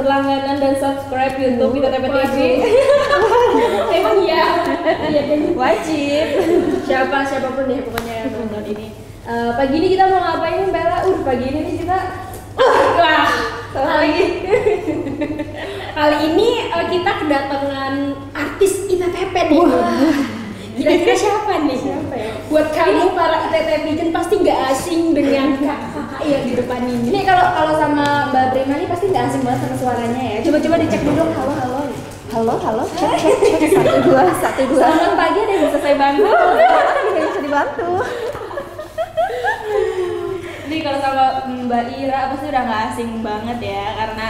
berlangganan dan subscribe YouTube ITTP TV. Emang iya, wajib. Siapapun deh pokoknya yang nonton ini. Pagi ini kita mau ngapain Bella? Pagi ini nih kita lagi. Kali ini kita kedatangan artis ITTP nih. Kira-kira siapa nih? Siapa ya? Buat kamu para ITTP pasti nggak asing dengan kakak yang di depan ini. Ini kalau sama Mbak Prima nih pasti nggak asing banget sama suaranya ya. Coba dicek dulu. Halo, cek 1 2. Selamat pagi, ada yang bisa saya bantu? Tidak bisa dibantu. Ini kalau sama Mbak Ira pasti udah nggak asing banget ya, karena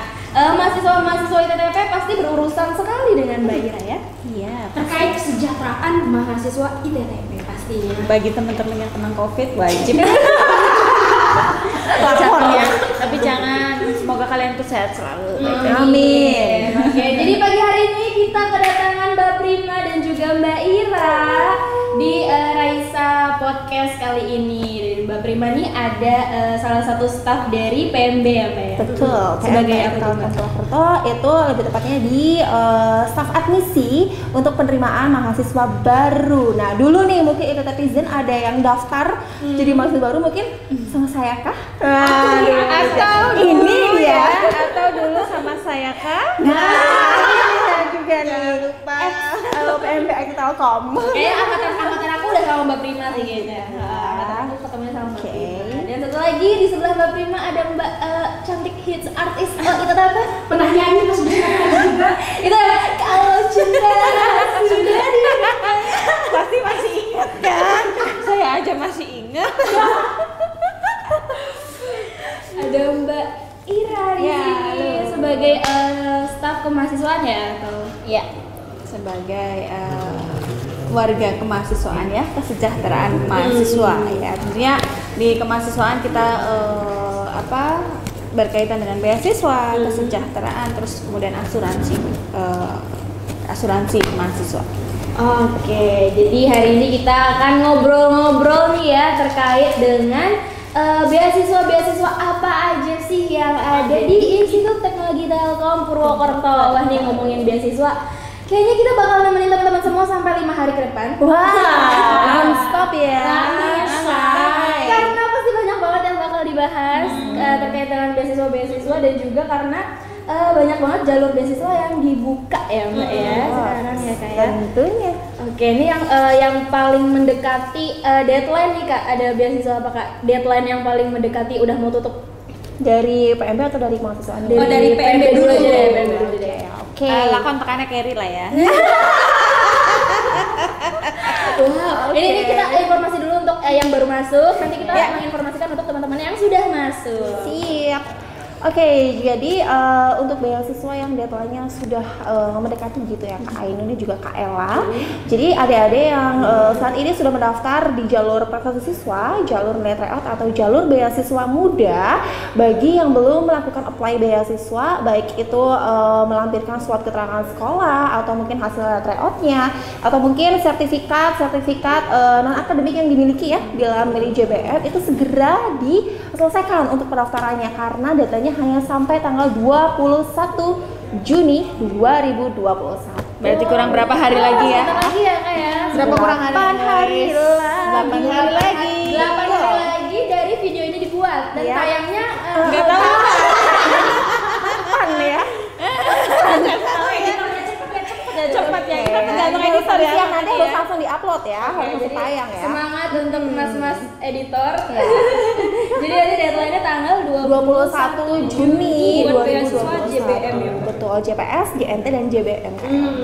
mahasiswa ITTP pasti berurusan sekali dengan Mbak Ira ya. Iya. Terkait kesejahteraan mahasiswa ITTP pastinya. Bagi teman-teman yang kena COVID wajib. Tapi jangan. Semoga kalian tuh sehat selalu. Amin. Oke, jadi pagi hari ini kita kedatangan Mbak Prima dan juga Mbak Ira di Raisa Podcast kali ini. Mbak Prima nih ada salah satu staff dari PMB ya Mbak ya? Betul, sebagai apa itu? Purwokerto itu lebih tepatnya di staff admisi untuk penerimaan mahasiswa baru. Nah dulu nih mungkin ITTPzen ada yang daftar jadi mahasiswa baru mungkin sama saya kah? Atau ini ya? Atau dulu sama saya kah? Nah juga nih lupa PMB IT Telkom. Kayaknya angkatan aku udah sama Mbak Prima sih kayaknya. Angkatan aku ketemunya sama Mbak Prima. Dan satu lagi di sebelah Mbak Prima ada Mbak cantik hits artis. Itu apa? Pernah nyanyi pas juga. Itu kalau cinta sudah di pasti masih ingat kan? Saya aja masih ingat. Ada Mbak Ira di sini sebagai staf kemahasiswaan ya atau? Ya, sebagai warga kemahasiswaan ya, kesejahteraan mahasiswa ya. Tentunya di kemahasiswaan kita berkaitan dengan beasiswa, kesejahteraan, terus kemudian asuransi mahasiswa. Oke, jadi hari ini kita akan ngobrol-ngobrol nih ya terkait dengan beasiswa apa aja sih yang ada di Institut Teknologi Telkom Purwokerto. Wah nih ngomongin beasiswa, kayaknya kita bakal nemenin teman-teman semua sampai 5 hari ke depan. Non-stop ya. Karena pasti banyak banget yang bakal dibahas terkait dengan beasiswa dan juga karena banyak banget jalur beasiswa yang dibuka ya Mbak ya sekarang ya Kak ya. Tentunya. Oke, ini yang paling mendekati deadline nih Kak. Ada beasiswa apa Kak? Deadline yang paling mendekati udah mau tutup. Dari PMB atau dari mahasiswa? Dari PMB dulu aja ya, PMB dulu aja ya. Oke. Lakukan tekannya carry lah ya. Ini kita informasi dulu untuk yang baru masuk. Nanti kita menginformasikan untuk teman-teman yang sudah masuk. Siap. Oke, jadi untuk beasiswa yang deadline-nya sudah mendekati gitu ya Kak Ain ini juga Kak Ella. Jadi adik-adik yang saat ini sudah mendaftar di jalur prestasi siswa, jalur net tryout atau jalur beasiswa muda, bagi yang belum melakukan apply beasiswa, baik itu melampirkan surat keterangan sekolah atau mungkin hasil tryout-nya atau mungkin sertifikat non akademik yang dimiliki ya bila memilih JBM itu segera diselesaikan untuk pendaftarannya karena datanya hanya sampai tanggal 21 Juni 2021. Berarti kurang berapa hari lagi ya? Berapa kurang hari? 8 hari lagi. 8 hari lagi dari video ini dibuat dan tayangnya enggak tahu kapan ya. Cepat ya. Kita tergantung editor ya. Siang nanti harus langsung diupload ya, harus langsung tayang ya. Semangat untuk mas-mas editor. Jadi nanti deadline-nya tanggal 21 Juni buat beasiswa 2021. JBM ya. Betul, JPS, JNT dan JBM.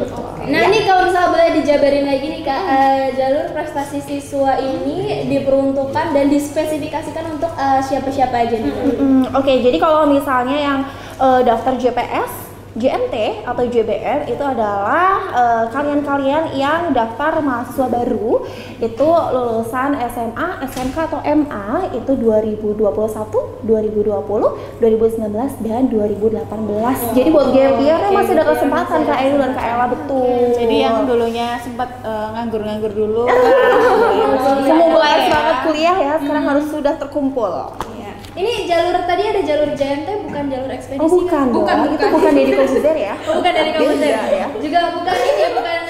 Betul. Nah ini kalau misalnya boleh dijabarin lagi nih Kak, jalur prestasi siswa ini diperuntukkan dan dispesifikasikan untuk siapa-siapa aja nih? Oke, jadi kalau misalnya yang daftar JPS, JNT atau JBM itu adalah kalian-kalian yang daftar mahasiswa baru itu lulusan SMA, SMK atau MA itu 2021, 2020, 2019 dan 2018. Jadi buat gap year-nya masih ada kesempatan Kak Elu dan Kak Ella, betul. Jadi yang dulunya sempat nganggur-nganggur dulu semua mulai semangat kuliah ya, sekarang harus sudah terkumpul. Ini jalur tadi ada jalur JNT bukan jalur ekspedisi? Oh bukan, itu bukan Deddy Corbuzier ya? Bukan dari Corbuzier ya? Juga bukan ini, bukan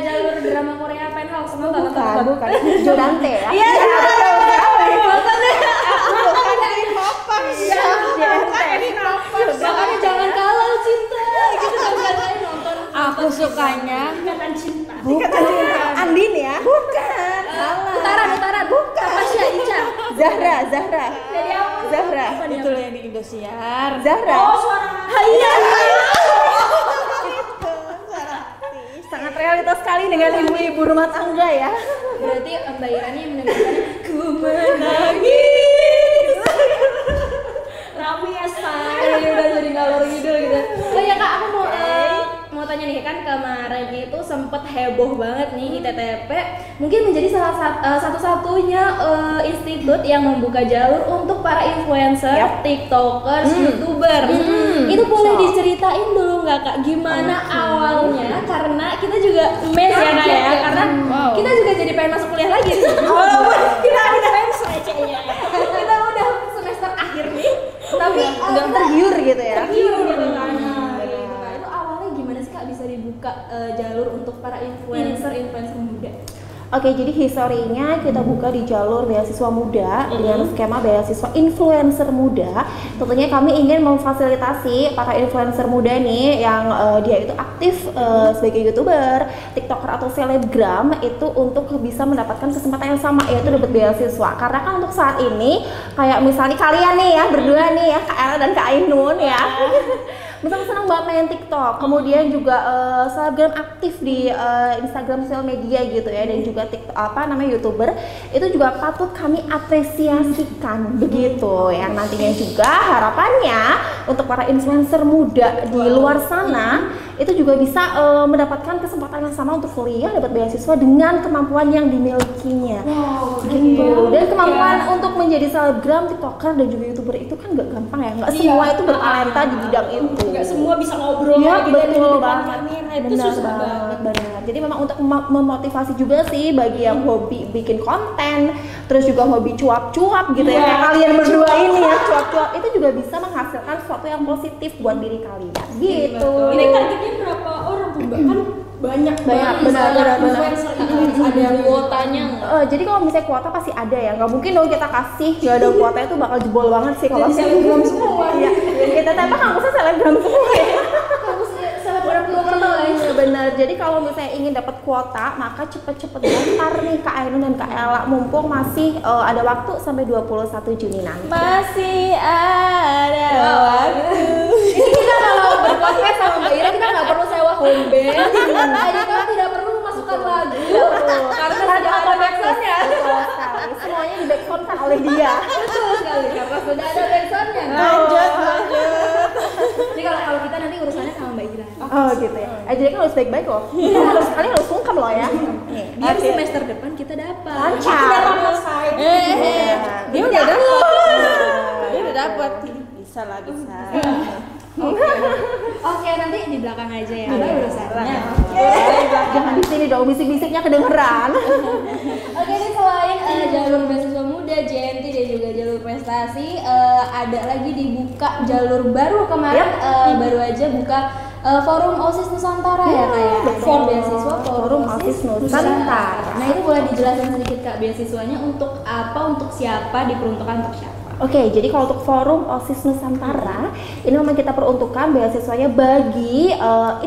jalur drama Korea Penthouse. Bukan. Jodante ya? Iya, makanya jangan kalah cinta. Gitu kan saya nonton. aku sukanya Ikatan Cinta. Bukan. Andin ya? Bukan. Utaran. Bukan. Pasha Ica. Zahra. Jadi apa? Zahra. itu yang di Indosiar. Zahra. Oh, suara. Iya. Sangat realitas sekali dengan ibu-ibu rumah tangga ya. Berarti Mbak Irani yang mendengarkan ku menangis. Rame ya say, udah jadi ngalor ngidul gitu. Oh ya Kak, aku mau tanya nih, kan kemarin itu sempet heboh banget nih ITTP mungkin menjadi salah satu-satunya institut yang membuka jalur untuk para influencer, tiktokers, youtuber. Itu boleh diceritain dulu nggak Kak, gimana awalnya? Karena kita juga mes ya Kak ya, karena kita juga jadi pengen masuk kuliah lagi nih. Kita udah kita udah semester akhir nih, tapi Udah tergiur gitu ya. tergiur gitu kan. Itu awalnya gimana sih Kak bisa dibuka jalur untuk para influencer muda? Oke, jadi historinya kita buka di jalur beasiswa muda dengan skema beasiswa influencer muda. Tentunya kami ingin memfasilitasi para influencer muda nih yang dia itu aktif sebagai youtuber, tiktoker atau selebgram itu untuk bisa mendapatkan kesempatan yang sama, yaitu dapat beasiswa. Karena kan untuk saat ini kayak misalnya kalian nih ya berdua nih ya, Kak Ella dan Kak Ainun ya. Misalnya senang banget main TikTok, kemudian juga selebgram aktif di Instagram sosial media gitu ya, dan juga TikTok YouTuber, itu juga patut kami apresiasikan begitu. Yang nantinya juga harapannya untuk para influencer muda di luar sana itu juga bisa mendapatkan kesempatan yang sama untuk kuliah, dapat beasiswa dengan kemampuan yang dimilikinya. Gitu. Dan kemampuan untuk menjadi selebgram, tiktoker dan juga youtuber itu kan nggak gampang ya, nggak semua itu bertalenta di bidang itu. Nggak semua bisa ngobrol Iya, gitu di betul depan banget. kamera, itu Benar susah banget. benar. Jadi memang untuk memotivasi juga sih bagi yang hobi bikin konten, terus juga hobi cuap-cuap gitu ya, kayak kalian berdua ini ya, cuap-cuap itu juga bisa menghasilkan sesuatu yang positif buat diri kalian. Gitu. Ini targetnya berapa orang tuh Mbak? Kan banyak benar. influencer ada yang kuotanya nggak? Jadi kalau misalnya kuota pasti ada ya, nggak mungkin dong kita kasih nggak ada kuota, itu bakal jebol banget sih kalau selebgram semua. Iya, kita tembak kampusnya selebgram semua ya. Selebgram Purwokerto guys. Benar. Jadi kalau misalnya ingin dapat kuota, maka cepet-cepet daftar nih Kak Ainun dan Kak Ella, mumpung masih ada waktu sampai 21 Juni nanti. Masih ada waktu. Ini kita kalau berpodcast sama Mbak Ira, kita nggak perlu sewa home band. Kita tidak perlu memasukkan lagu karena sudah ada backsoundnya. Betul sekali. Semuanya di backsoundkan oleh dia. Betul sekali, karena sudah ada backsoundnya. Lanjut. Jadi kalau kita nanti urusannya sama Mbak Ira. Oh gitu ya. Jadi kan harus baik-baik loh. Kalian harus sungkem loh ya. Biar semester depan kita dapat. Lancar. Dia udah dapat. Dia udah dapat. Bisa lah, bisa. Oke, nanti di belakang aja ya urusannya. Jangan di sini dong, bisik-bisiknya kedengeran. Oke, ini selain jalur beasiswa muda, JNT dan juga jalur prestasi, ada lagi dibuka jalur baru kemarin, baru aja buka Forum OSIS Nusantara ya Kak ya? Betul. Beasiswa Forum OSIS Nusantara. Nah itu boleh dijelaskan sedikit Kak, beasiswanya untuk apa, untuk siapa, diperuntukkan untuk siapa? Oke, jadi kalau untuk Forum OSIS Nusantara, ini memang kita peruntukkan beasiswanya bagi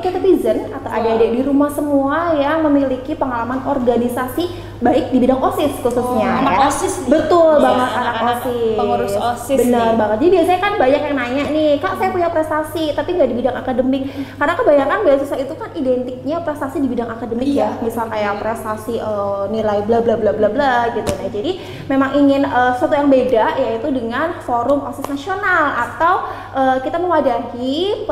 ITTPizen atau adik-adik di rumah semua yang memiliki pengalaman organisasi baik di bidang OSIS khususnya. anak ya. OSIS nih. Betul Iya, banget anak anak-anak OSIS. pengurus OSIS Benar nih. banget. Jadi biasanya kan banyak yang nanya nih, Kak saya punya prestasi tapi nggak di bidang akademik. Karena kebanyakan beasiswa itu kan identiknya prestasi di bidang akademik ya. Misal kayak prestasi nilai bla bla bla bla bla gitu. Nah jadi memang ingin sesuatu yang beda yaitu dengan forum OSIS nasional atau kita mewadahi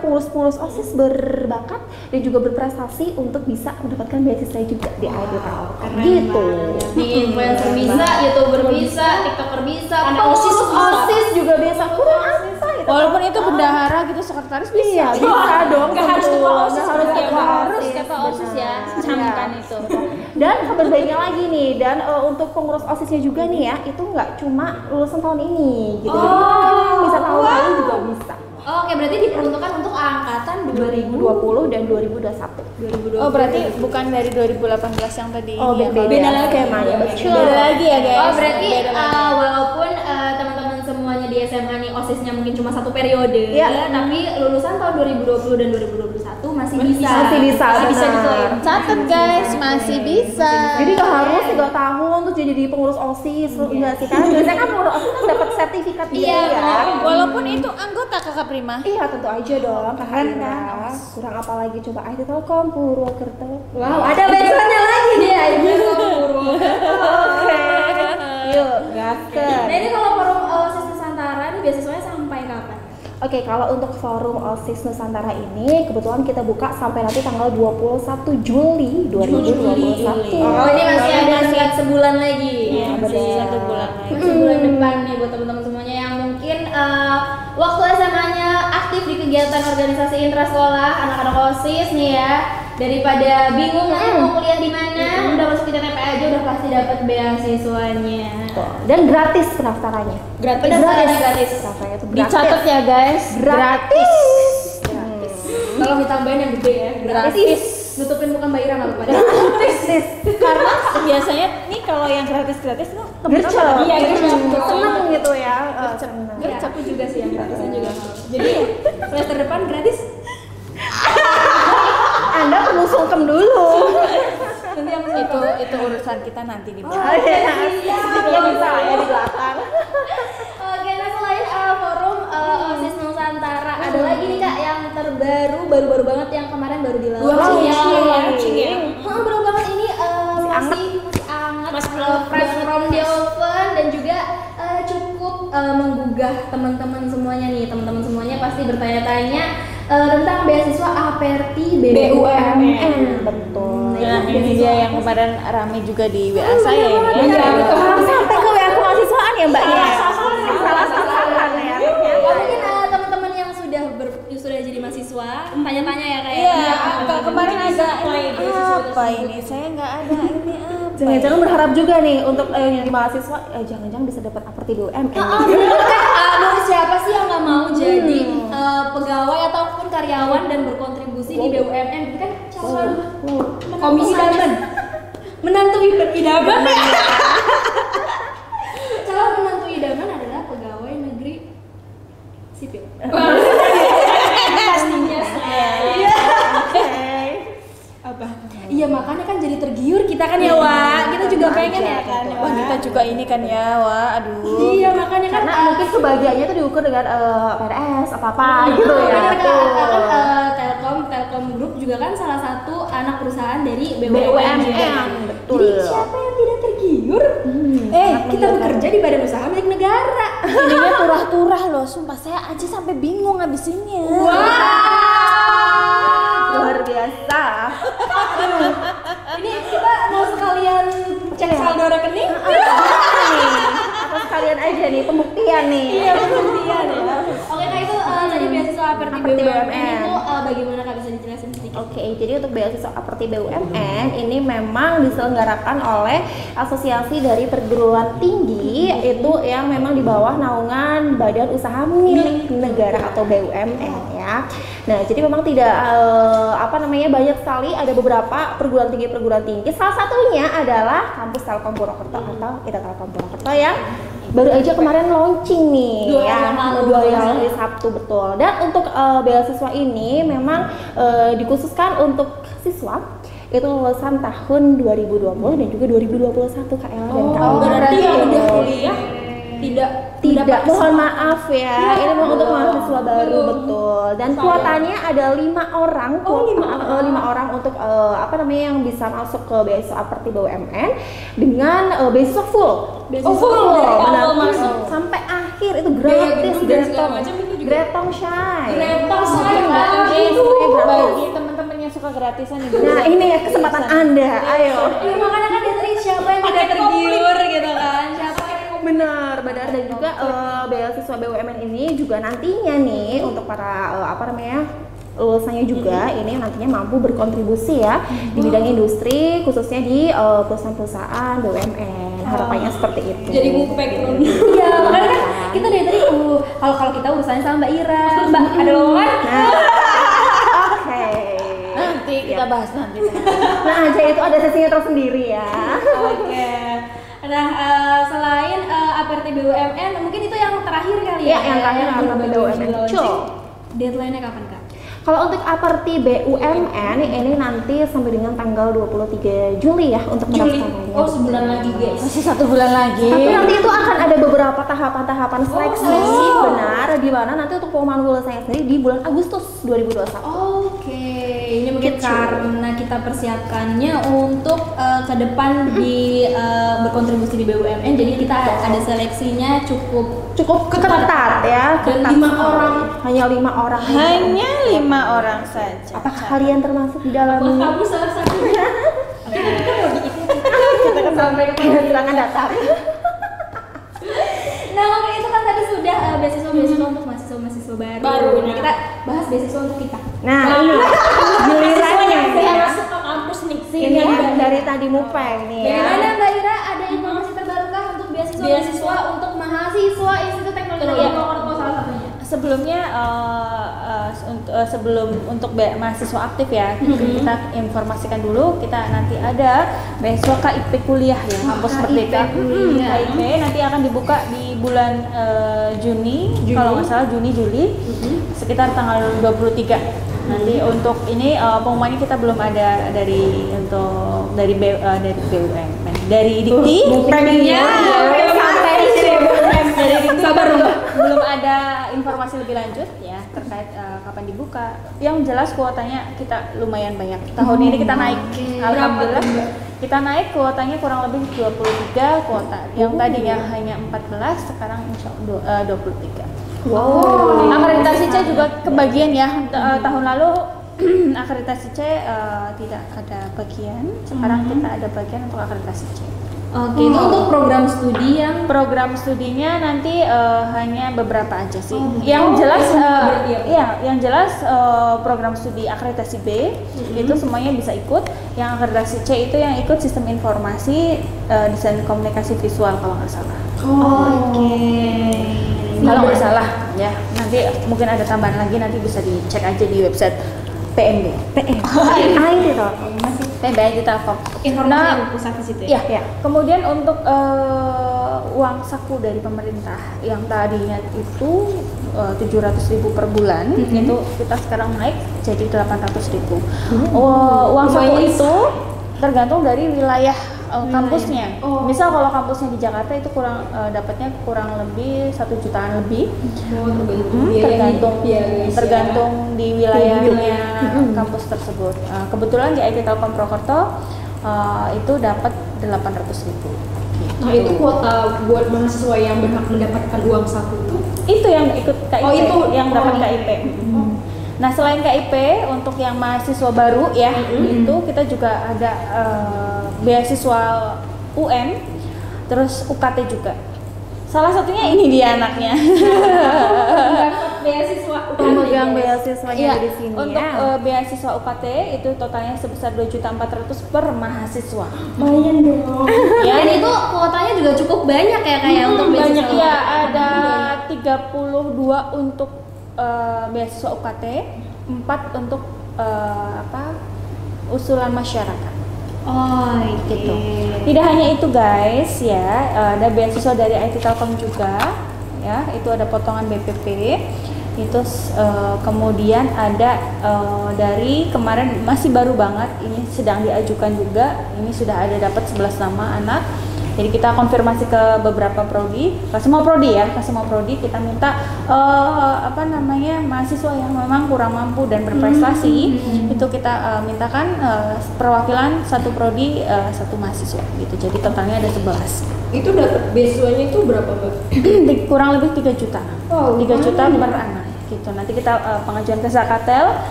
pengurus-pengurus OSIS berbakat dan juga berprestasi untuk bisa mendapatkan beasiswa juga di IDU Telkom gitu. Di influencer bisa, YouTuber bisa, TikToker bisa, anak Pengurus OSIS bisa. OSIS juga bisa kurang apa gitu. Walaupun itu bendahara gitu, sekretaris bisa. Iya, bisa dong. Nggak harus tentu. ketua OSIS, Nggak harus ya, ketua harus OSIS, ketua OSIS ya, benar. camkan Iya. itu. Dan kabar baiknya lagi nih, dan untuk pengurus OSISnya juga nih ya, itu nggak cuma lulusan tahun ini gitu. Jadi kan bisa tahun lalu juga bisa. Oke, berarti diperuntukkan untuk angkatan 2020 dan 2021. 2020. Oh, berarti bukan dari 2018 yang tadi. Oh, ini ya, beda Beda lagi lagi. skemanya, betul. Beda lagi ya, guys. Oh, berarti Beda lagi. walaupun teman-teman semuanya di SMA nih OSISnya mungkin cuma satu periode, Iya. tapi lulusan tahun 2020 dan 2021 masih bisa. Masih bisa, Masih bisa benar. diklaim. Catat guys, masih bisa. Jadi nggak harus 3 tahun terus jadi pengurus OSIS, enggak sih kan? Biasanya kan pengurus OSIS kan dapat sertifikat gitu Iya, ya. Walaupun itu anggota Kakak Prima. Iya tentu aja dong, keren kan? Kurang apa lagi coba IDU Telkom Purwokerto. Wow, ada backgroundnya lagi dia. Oke, yuk gaskan. Nah, ini kalau forum OSIS Nusantara ini beasiswanya sampai kapan? Oke, kalau untuk forum OSIS Nusantara ini kebetulan kita buka sampai nanti tanggal 21 Juli 2021. Oh, ini masih ada sekitar sebulan lagi. Iya, masih benar. 1 bulan lagi. Sebulan depan nih buat teman-teman semuanya yang mungkin waktu SMA-nya aktif di kegiatan organisasi intrasekolah anak-anak OSIS nih ya. Daripada bingung mau kuliah di mana, udah masuk ke TTP aja udah pasti dapat beasiswanya. Dan gratis pendaftarannya. Pendaftarannya gratis. Pendaftarannya itu gratis. Dicatat ya guys, Gratis. Kalau ditambahin yang gede ya, Gratis. Nutupin muka Mbak Ira nggak apa-apa. Gratis. Karena biasanya nih kalau yang gratis-gratis tuh temen-temen Gercep. Iya, gercep. Seneng gitu ya. Seneng. Iya, aku juga sih yang gratisan juga. Jadi semester depan gratis. Anda perlu sungkem dulu. Nanti yang itu urusan kita nanti di belakang. Oh, iya. Ya bisa lah ya di belakang. Oke, nah selain forum OSIS Nusantara, ada lagi nih Kak yang baru-baru banget yang kemarin baru di launching ya. Baru banget ini masih hangat, fresh from the oven dan juga cukup menggugah teman-teman semuanya nih. Teman-teman semuanya pasti bertanya-tanya tentang beasiswa Aperti BUMN. Betul. Nah, ini dia yang kemarin rame juga di WA saya ya. Iya, betul. Sampai ke WA kemahasiswaan ya Mbak ya. Salah sasaran ya. Mungkin teman-teman yang sudah jadi mahasiswa tanya-tanya ya kayak Iya, kemarin ada apa ini? Saya nggak ada ini apa? Jangan-jangan berharap juga nih untuk yang di mahasiswa, jangan-jangan bisa dapat Aperti BUMN. Aduh, siapa sih yang nggak mau jadi pegawai ataupun karyawan dan berkontribusi di BUMN? Itu kan calon komisi idaman, menantu idaman. Calon menantu idaman adalah pegawai negeri sipil. Pastinya. Iya. Apa? Iya, makanya kan jadi tergiur kita kan ya, Wak. Kita juga pengen ya kan. Wah, kita juga ini kan ya, wah, aduh. Iya, makanya kan Karena mungkin kebahagiaannya tuh diukur dengan PNS apa gitu ya. Telkom Group juga kan salah satu anak perusahaan dari BUMN. BUMN, betul. Jadi siapa yang tidak tergiur? Kita bekerja di badan usaha milik negara. Ininya turah-turah loh, sumpah saya aja sampai bingung ngabisinnya. Luar biasa. Ini kita mau sekalian cek saldo rekening? Atau sekalian aja nih pembuktian nih. Iya, pembuktian ya. Oke, Kak, itu tadi beasiswa Aperti BUMN itu bagaimana Kak, bisa dijelasin sedikit? Oke, jadi untuk beasiswa Aperti BUMN ini memang diselenggarakan oleh asosiasi dari perguruan tinggi itu yang memang di bawah naungan badan usaha milik negara atau BUMN ya. Nah, jadi memang tidak banyak sekali, ada beberapa perguruan tinggi. Salah satunya adalah kampus Telkom Purwokerto atau IDU Telkom Purwokerto yang baru aja kemarin launching nih Dua ya, yang lalu. 2 hari Sabtu betul. Dan untuk beasiswa ini memang dikhususkan untuk siswa itu lulusan tahun 2020 dan juga 2021 Kak Ella dan Kak Aina. Berarti yang udah kuliah tidak mohon maaf ya, ini untuk mahasiswa baru betul. Dan kuotanya ada 5 orang, 5 orang untuk yang bisa masuk ke beasiswa Aperti BUMN dengan beasiswa full. Benar, masuk sampai akhir itu gratis, Gretong Shy. Bagi teman-teman yang suka gratisan nih. Nah, ini ya kesempatan Anda. Ayo. Ya, makanya kan dari siapa yang tidak tergiur gitu kan? Siapa Benar dan juga beasiswa BUMN ini juga nantinya nih untuk para lulusannya juga ini nantinya mampu berkontribusi ya di bidang industri khususnya di perusahaan-perusahaan BUMN. Harapannya seperti itu. Jadi ngupek. Iya, makanya kan kita dari tadi kalau kita urusannya sama Mbak Ira, Mbak ada lowongan. Oke. Nanti kita bahas nanti. Nah, aja itu ada sesinya tersendiri ya. Oke. Nah, selain Aperti BUMN, mungkin itu yang terakhir kali ya? Yang terakhir Aperti BUMN. Deadline-nya kapan, Kak? Kalau untuk Aperti BUMN ini nanti sampai dengan tanggal 23 Juli ya untuk mendaftarnya. Oh, sebulan lagi guys. Masih 1 bulan lagi. Tapi nanti itu akan ada beberapa tahapan seleksi benar di mana nanti untuk pengumuman lulusnya sendiri di bulan Agustus 2021. Oke, ini mungkin karena kita persiapkannya untuk ke depan di berkontribusi di BUMN, jadi kita ada seleksinya cukup ketat ya. Dan 5 orang. Hanya 5 orang. Hanya 5 orang saja. Apakah kalian termasuk di dalamnya? Kamu salah satunya. Kita kan sampai ke serangan datang. Nah, oke, itu kan tadi sudah beasiswa untuk mahasiswa baru. Nah, kita bahas beasiswa untuk kita. Nah, ini gilirannya yang masuk ke kampus nih. Ini dari tadi Mupeng nih ya. Bagaimana Mbak Ira, ada informasi terbarukah untuk beasiswa untuk mahasiswa Institut Teknologi Purwokerto salah satunya? Sebelumnya sebelum untuk mahasiswa aktif ya, kita informasikan dulu kita nanti ada beasiswa KIP kuliah ya, kampus Merdeka. KIP nanti akan dibuka di bulan Juni, kalau nggak salah Juli sekitar tanggal 23. Nanti untuk ini pengumumannya kita belum ada dari BUMN, dari Dikti, sabar belum ada informasi lebih lanjut ya terkait kapan dibuka. Yang jelas kuotanya kita lumayan banyak. Tahun ini kita naik, alhamdulillah. Kita naik kuotanya kurang lebih 23 kuota. Yang tadinya hanya 14, sekarang insya Allah 23. Wow. Akreditasi C juga kebagian ya. Tahun lalu akreditasi C tidak ada bagian. Sekarang kita ada bagian untuk akreditasi C. Oke, itu untuk program studi yang program studinya nanti hanya beberapa aja sih. Yang jelas program studi akreditasi B itu semuanya bisa ikut. Yang akreditasi C itu yang ikut sistem informasi desain komunikasi visual kalau nggak salah. Oke. Kalau nggak salah ya. Nanti mungkin ada tambahan lagi, nanti bisa dicek aja di website PMB. PMB Telkom. Informasi yang pusat di situ ya. Ya. Kemudian untuk uang saku dari pemerintah yang tadinya itu 700.000 per bulan, itu kita sekarang naik jadi 800.000. Uang saku itu tergantung dari wilayah kampusnya. Misal kalau kampusnya di Jakarta itu dapatnya kurang lebih 1 jutaan lebih. Tergantung di wilayahnya kampus tersebut. Kebetulan di IT Telkom Purwokerto itu dapat 800.000. Nah, itu kuota buat mahasiswa yang berhak mendapatkan uang saku itu? Itu yang ikut KIP, itu yang dapat KIP. Nah, selain KIP untuk yang mahasiswa baru ya, itu kita juga ada beasiswa UM, terus UKT juga. Salah satunya ini dia anaknya. Beasiswa pemegang beasiswanya di sini untuk ya. Beasiswa UKT itu totalnya sebesar 2.400.000 per mahasiswa. Lumayan dong. Ya, dan itu kuotanya juga cukup banyak ya kayak untuk beasiswa. Banyak ya, ada 32 untuk beasiswa UKT, 4 untuk usulan masyarakat. Gitu. Tidak hanya itu guys ya, ada beasiswa dari IT Telkom juga ya, itu ada potongan BPP itu kemudian ada dari kemarin masih baru banget ini sedang diajukan juga. Ini sudah ada dapat 11 nama anak. Jadi kita konfirmasi ke beberapa prodi, ke semua prodi kita minta mahasiswa yang memang kurang mampu dan berprestasi itu kita mintakan perwakilan satu prodi satu mahasiswa gitu. Jadi totalnya ada 11. Itu dapat beasiswanya itu berapa, Mbak? Kurang lebih 3 juta. Wow, 3 juta per anak gitu. Nanti kita pengajuan ke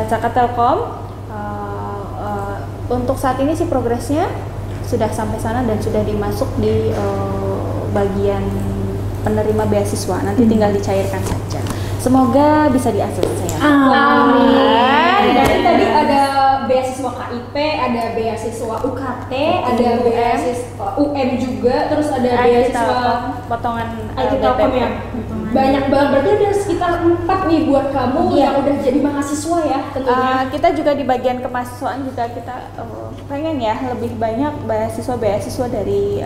Zakatel.com. Untuk saat ini sih progresnya sudah sampai sana dan sudah dimasuk di bagian penerima beasiswa. Nanti tinggal dicairkan saja. Semoga bisa diakses saya. Amin. Dan tadi ada beasiswa KIP, ada beasiswa UKT, ada beasiswa UM juga, terus ada beasiswa potongan IT Telkom ya. Banyak banget, berarti ada sekitar 4 nih buat kamu yang udah jadi mahasiswa ya tentunya. Kita juga di bagian kemahasiswaan juga kita pengen ya lebih banyak beasiswa dari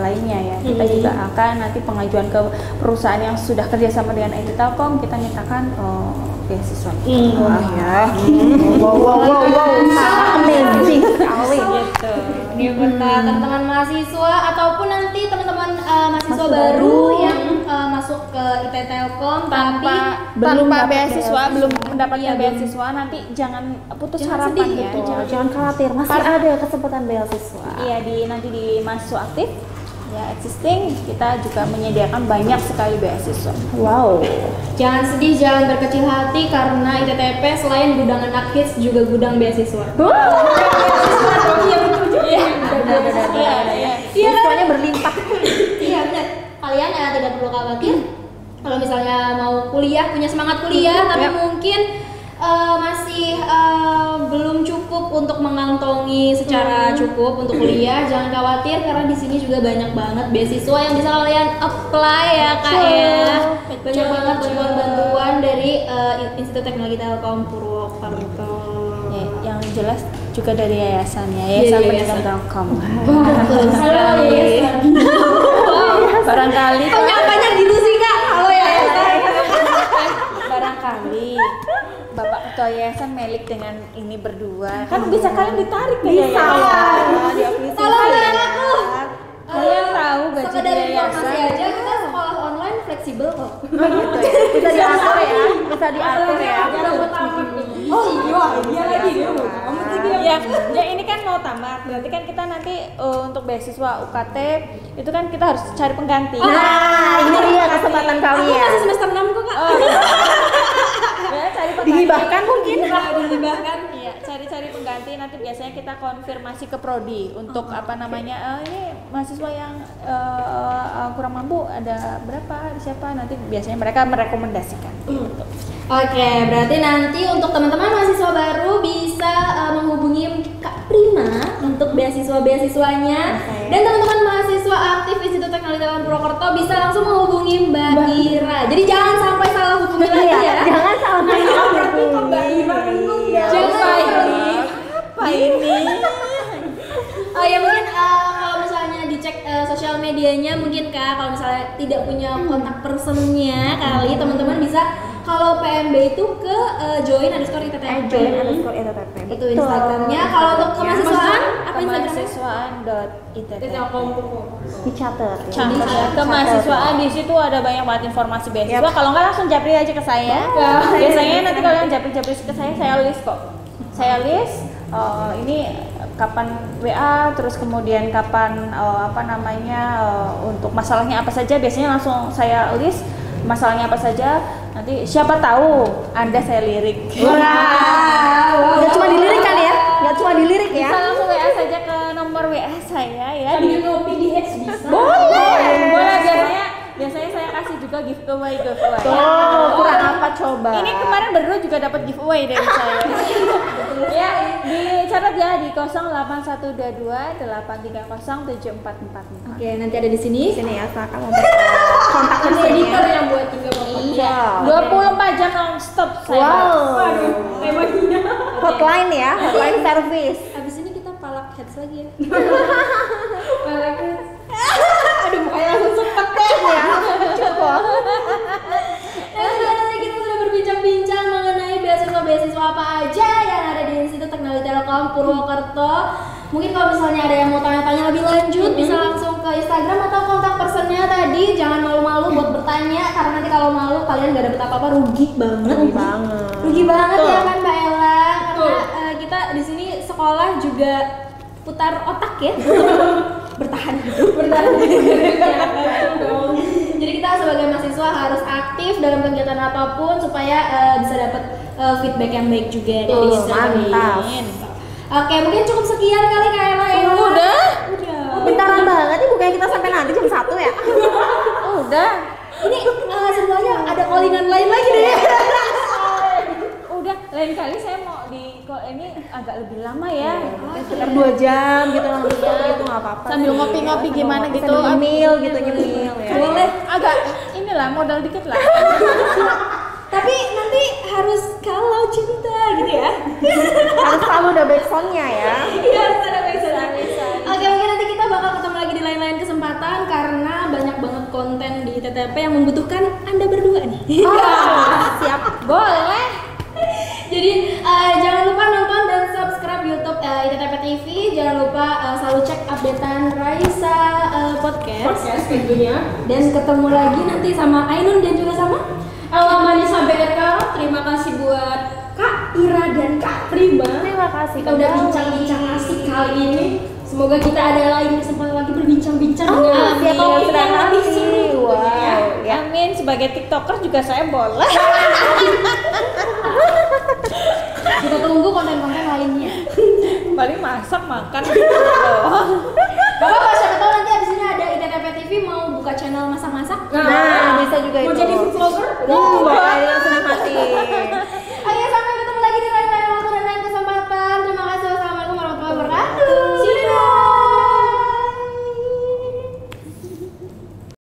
lainnya ya. Kita juga akan nanti pengajuan ke perusahaan yang sudah kerjasama dengan IT Telkom, kita mintakan beasiswa. Wah ya. Wow. Amazing sekali Gitu. Ini buat teman-teman mahasiswa ataupun nanti teman-teman mahasiswa baru yang masuk ke IT Telkom tapi belum beasiswa, belum mendapatkan beasiswa, nanti jangan putus harapan ya. Jangan khawatir, masih ada kesempatan beasiswa. Iya, nanti di mahasiswa aktif ya existing kita juga menyediakan banyak sekali beasiswa. Wow. Jangan sedih, jangan berkecil hati karena ITTP selain gudang anak hits juga gudang beasiswa. Beasiswa dong, iya betul juga. Iya. Beasiswanya berlimpah. Iya benar. Kalian tidak perlu khawatir. Kalau misalnya mau kuliah, punya semangat kuliah, tapi mungkin masih belum cukup untuk mengantongi secara cukup untuk kuliah, jangan khawatir karena di sini juga banyak banget beasiswa yang bisa kalian apply ya Kak ya. Banyak banget bantuan dari Institut Teknologi Telkom Purwokerto. Ya, yang jelas juga dari yayasannya, Yayasan Pendidikan Telkom. Halo yayasan. Barangkali Kok nyapanya gitu sih Kak? Halo yayasan. Barangkali Bapak Ketua Yayasan melik dengan ini berdua, kan bisa kalian ditarik ke yayasan. Tolong aku. Kalian tahu gaji Sekedar informasi yayasan? aja, kita sekolah online fleksibel kok. Gitu ya. Bisa diatur ya. Bisa diatur ya. Oh iya lagi dulu. Ya ini kan mau tamat, berarti kan kita nanti untuk beasiswa UKT itu kan kita harus cari pengganti. Nah, ini dia kesempatan kami Aku ya. masih semester 6 kok Kak. Ya, cari pengganti. Dihibahkan mungkin. Dihibahkan. Iya, cari pengganti, nanti biasanya kita konfirmasi ke prodi untuk ini mahasiswa yang kurang mampu ada berapa, siapa, nanti biasanya mereka merekomendasikan. Gitu. Oke, berarti nanti untuk teman-teman mahasiswa baru bisa menghubungi Kak Prima untuk beasiswa-beasiswanya. Dan teman-teman mahasiswa aktif Institut Teknologi Telkom Purwokerto bisa langsung menghubungi Mbak Ira. Jadi jangan sampai salah hubungi lagi ya. Jangan salah Mbak Ira jangan Apa ini? Ya mungkin kalau misalnya dicek sosial medianya mungkin Kak, kalau misalnya tidak punya kontak personnya kali teman-teman bisa kalau PMB itu ke join_ITTP. Join_ITTP. Itu Instagramnya. Kalau untuk kemahasiswaan apa Instagramnya? Kemahasiswaan.ITTP. Dicatat. Kemahasiswaan di situ ada banyak banget informasi beasiswa. Kalau nggak langsung japri aja ke saya. Biasanya nanti kalau yang japri ke saya list kok. Saya list ini kapan WA, terus kemudian kapan untuk masalahnya apa saja, biasanya langsung saya list masalahnya apa saja. Nanti siapa tahu Anda saya lirik. Nggak cuma dilirik kan ya? Nggak cuma dilirik ya? Bisa langsung WA saja ke nomor WA saya ya. Sambil ngopi di X bisa. Boleh biasanya saya kasih juga giveaway. Kurang apa coba? Ini kemarin berdua juga dapat giveaway dari saya. Ya, dicatat ya di 081228307444. Oke, nanti ada di sini. Sini ya, silakan kontak Ini personnya. editor yang buat tinggal Iya. 24 jam non-stop saya. Wow. temanya. Hotline ya, hotline service. Abis ini kita palak heads lagi ya. Palak heads. Aduh, mukanya langsung sepet deh ya. Coba. Tadi kita sudah berbincang-bincang mengenai beasiswa-beasiswa apa aja yang ada di Institut Teknologi Telkom Purwokerto. Mungkin kalau misalnya ada yang mau tanya-tanya lebih lanjut bisa langsung ke Instagram atau kontak personnya tadi. Jangan malu-malu buat bertanya karena nanti kalau malu kalian gak dapet apa-apa, rugi banget. Rugi banget ya kan Mbak Ella. Karena kita di sini sekolah juga putar otak ya. bertahan. Jadi kita sebagai mahasiswa harus aktif dalam kegiatan apapun supaya bisa dapat feedback yang baik juga dari mantap. Oke, mungkin cukup sekian kali Kak Ella ya. Udah. Bentaran banget nih, bukannya kita sampai nanti jam 1 ya? Udah. Ini sebenarnya ada callingan lain lagi deh. Udah, lain kali saya mau ini agak lebih lama ya. Sekitar 2 jam gitu langsung gitu nggak apa-apa. Sambil ngopi-ngopi gimana gitu. Nyemil gitu nyemil ya. Boleh. Agak inilah modal dikit lah. Tapi nanti harus kalau cinta gitu ya. Harus selalu ada backsoundnya ya. Iya, harus ada backsoundnya. Oke, mungkin nanti kita bakal ketemu lagi di lain-lain kesempatan karena banyak banget konten di TTP yang membutuhkan Anda berdua nih. Siap. Boleh. Jadi jangan lupa nonton dan subscribe YouTube ITTP TV. Jangan lupa selalu cek updatean Raisa podcast tentunya. Dan ketemu lagi nanti sama Ainun dan juga sama Manisa BRK. Terima kasih buat Kak Ira dan Kak Prima. Terima kasih. Kita udah bincang-bincang asik kali ini. Semoga kita ada lain kesempatan lagi berbincang-bincang dengan topik yang lebih seru. Wow. Ya. Amin. Sebagai TikToker juga saya boleh. Kita tunggu konten-konten lainnya. Paling masak makan. Gak apa-apa, siapa tahu nanti abis ini ada ITTP TV mau buka channel masak-masak. Nah, bisa juga Mau itu. jadi food vlogger? Buat kalian yang senang hati.